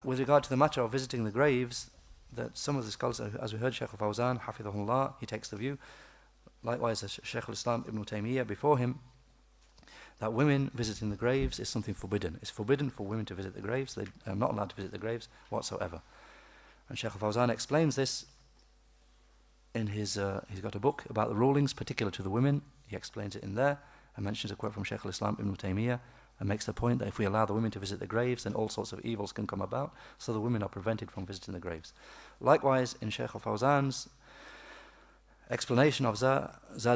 with regard to the matter of visiting the graves, that some of the scholars, as we heard, Shaykh Fawzaan, Hafidhahullah, he takes the view, likewise as Shaykh al-Islam Ibn Taymiyyah before him, that women visiting the graves is something forbidden. It's forbidden for women to visit the graves. They are not allowed to visit the graves whatsoever. And Shaykh Fawzaan explains this in his, he's got a book about the rulings particular to the women. He explains it in there and mentions a quote from Shaykh al-Islam Ibn Taymiyyah and makes the point that if we allow the women to visit the graves, then all sorts of evils can come about, so the women are prevented from visiting the graves. Likewise, in Shaykh Fawzaan's explanation of Zad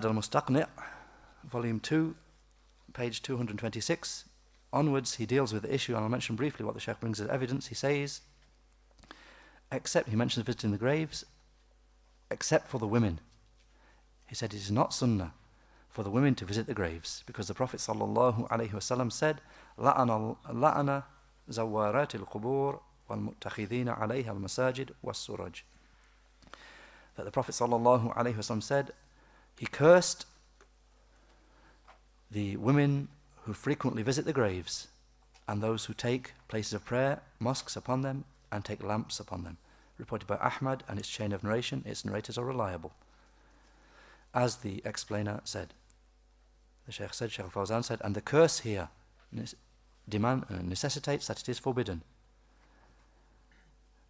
al-Mustaqni', volume 2, page 226, onwards, he deals with the issue, and I'll mention briefly what the Shaykh brings as evidence. He says, he mentions visiting the graves, except for the women. He said it is not sunnah for the women to visit the graves, because the Prophet ﷺ said, لَعَنَ زَوَّارَاتِ الْقُبُورِ وَالْمُتَّخِذِينَ عَلَيْهَا الْمَسَاجِدِ وَالسُّرَجِ. That the Prophet ﷺ said, he cursed the women who frequently visit the graves and those who take places of prayer, mosques upon them, and take lamps upon them. Reported by Ahmad, and its chain of narration, its narrators are reliable. As the explainer said, the Shaykh said, Shaykh Fawzaan said, and the curse here necessitates that it is forbidden,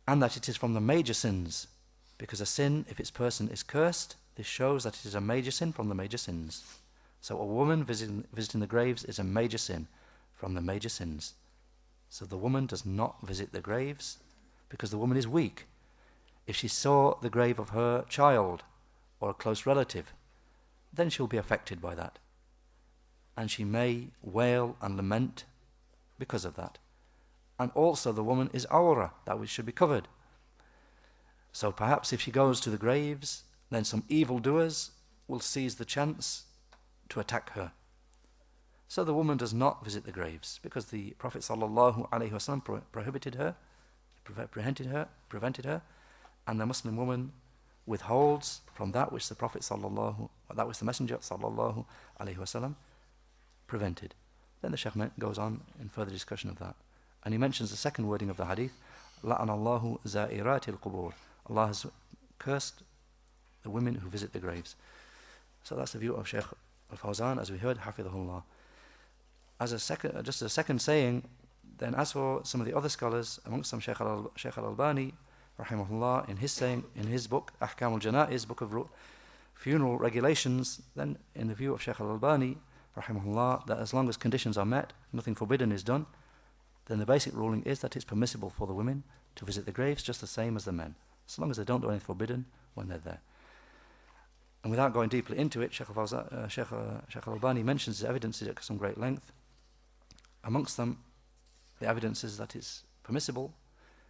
and that it is from the major sins, because a sin, if its person is cursed, this shows that it is a major sin from the major sins. So a woman visiting the graves is a major sin from the major sins. So the woman does not visit the graves because the woman is weak. If she saw the grave of her child or a close relative, then she'll be affected by that. And she may wail and lament because of that. And also the woman is awra, that which should be covered. So perhaps if she goes to the graves, then some evildoers will seize the chance to attack her. So the woman does not visit the graves because the Prophet ﷺ prohibited her, prevented her, and the Muslim woman withholds from that which the Messenger ﷺ prevented. Then the Shaykh goes on in further discussion of that, and he mentions the second wording of the hadith, لَعَنَ اللَّهُ زَائِرَاتِ الْقُبُورِ. Allah has cursed the women who visit the graves. So that's the view of Shaykh al-Fawzaan, as we heard, Hafidhahullah. Just as a second saying, then as for some of the other scholars, amongst them Shaykh al-Albaani, Rahimahullaah, in his saying, in his book, Ahkam al-Janaiz, book of funeral regulations, then in the view of Shaykh al-Albaani, Rahimahullah, that as long as conditions are met, nothing forbidden is done, then the basic ruling is that it's permissible for the women to visit the graves just the same as the men, as long as they don't do anything forbidden when they're there. And without going deeply into it, Shaykh al-Albaani mentions his evidences at some great length. Amongst them, the evidences that it's permissible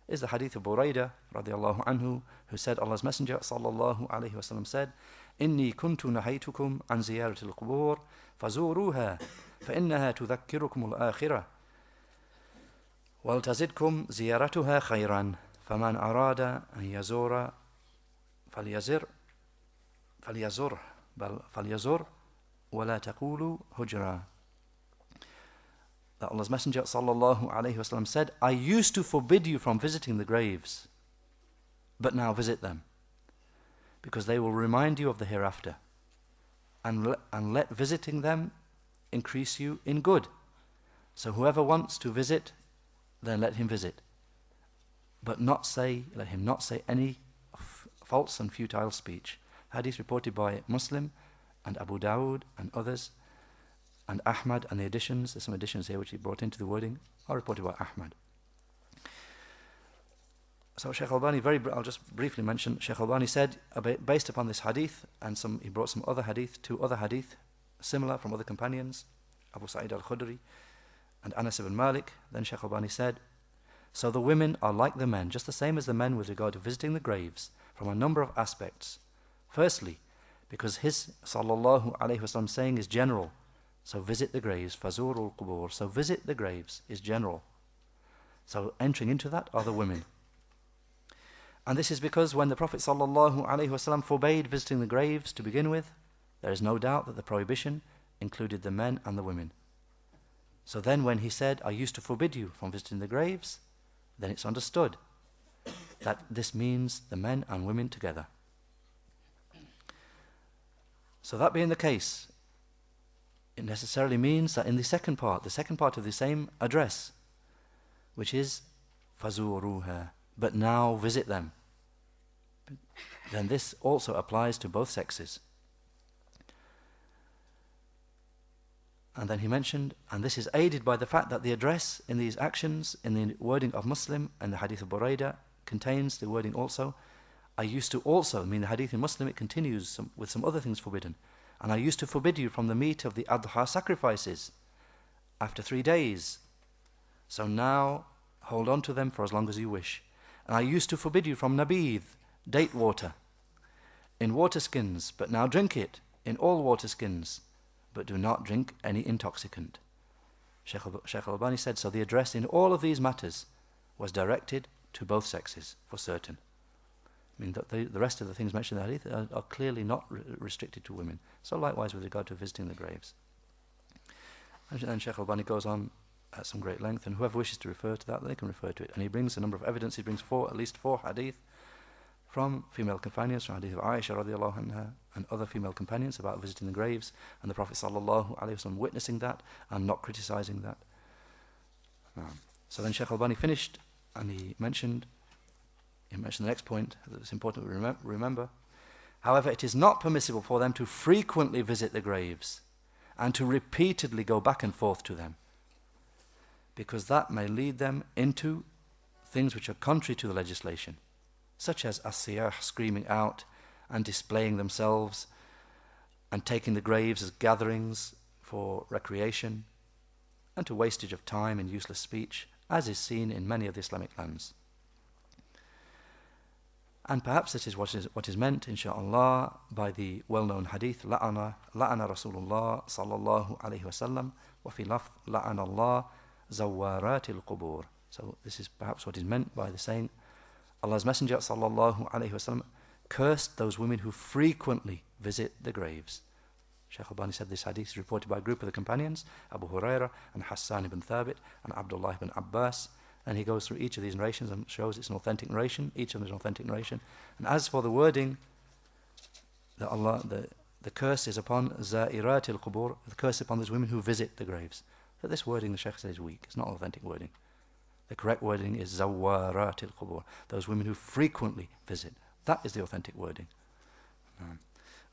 is the hadith of Buraidah radiallahu anhu, who said, Allah's Messenger sallallahu alayhi wa sallam said, إني كنت نهيتكم عن زيارة القبور فزوروها فإنها تذكركم الآخرة ولتزدكم زيارتها خيرا فمن أراد أن يزور فليزر ولا تقولوا هجرا. That Allah's Messenger sallallahu alayhi wa sallam said, I used to forbid you from visiting the graves, but now visit them, because they will remind you of the hereafter, and let visiting them increase you in good. So whoever wants to visit, then let him visit, but let him not say any false and futile speech. Hadith reported by Muslim and Abu Dawud and others, and Ahmad, and the additions, there's some additions here which he brought into the wording, are reported by Ahmad. So Shaykh al-Albani, I'll just briefly mention, Shaykh al-Albani said, based upon this hadith, and he brought some other hadith, two other hadith, similar from other companions, Abu Sa'id al-Khudri and Anas ibn Malik. Then Shaykh al-Albani said, so the women are like the men, just the same as the men with regard to visiting the graves, from a number of aspects. Firstly, because his sallallahu alayhi wasallam saying is general, so visit the graves, fazurul qubur, so visit the graves is general. So entering into that are the women. And this is because when the Prophet ﷺ forbade visiting the graves to begin with, there is no doubt that the prohibition included the men and the women. So then when he said, I used to forbid you from visiting the graves, then it's understood that this means the men and women together. So that being the case, it necessarily means that in the second part of the same address, which is فَزُورُوهَا, but now visit them, then this also applies to both sexes. And then he mentioned, and this is aided by the fact that the address in these actions, in the wording of Muslim and the hadith of Buraidah, contains the wording also, I used to also, I mean the hadith in Muslim, it continues with some other things forbidden. And I used to forbid you from the meat of the Adha sacrifices after 3 days. So now hold on to them for as long as you wish. And I used to forbid you from nabidh, date water, in water skins, but now drink it in all water skins, but do not drink any intoxicant. Shaykh al-Albaani said, so the address in all of these matters was directed to both sexes, for certain. I mean, that the rest of the things mentioned in the hadith are clearly not restricted to women. So likewise with regard to visiting the graves. And then Shaykh al-Albaani goes on at some great length, and whoever wishes to refer to that, they can refer to it. And he brings a number of evidence. He brings at least four hadith from female companions, from hadith of Aisha radiallahu anha, and other female companions about visiting the graves, and the Prophet sallallahu alaihi wasallam witnessing that and not criticizing that. So then Shaykh al-Albaani finished, and he mentioned the next point that it's important to remember. However, it is not permissible for them to frequently visit the graves and to repeatedly go back and forth to them, because that may lead them into things which are contrary to the legislation, such as as-siyah, screaming out and displaying themselves and taking the graves as gatherings for recreation, and to wastage of time and useless speech, as is seen in many of the Islamic lands. And perhaps this is what is meant, insha'Allah, by the well-known hadith, la'ana Rasulullah sallallahu alayhi wa sallam, wa fi lafz la'ana Allah zawaratil qubur. So this is perhaps what is meant by the saying, Allah's Messenger sallallahu alayhi wa sallam cursed those women who frequently visit the graves. Shaykh al-Albaani said this hadith is reported by a group of the companions, Abu Hurairah and Hassan ibn Thabit and Abdullah ibn Abbas. And he goes through each of these narrations and shows it's an authentic narration. Each of them is an authentic narration. And as for the wording, that Allah, the curse is upon Za'iratil Qubur, the curse upon those women who visit the graves. That this wording, the Shaykh says, is weak. It's not authentic wording. The correct wording is Zawaratil Qubur, those women who frequently visit. That is the authentic wording.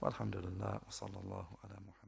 Alhamdulillah, wa sallallahu ala Muhammad.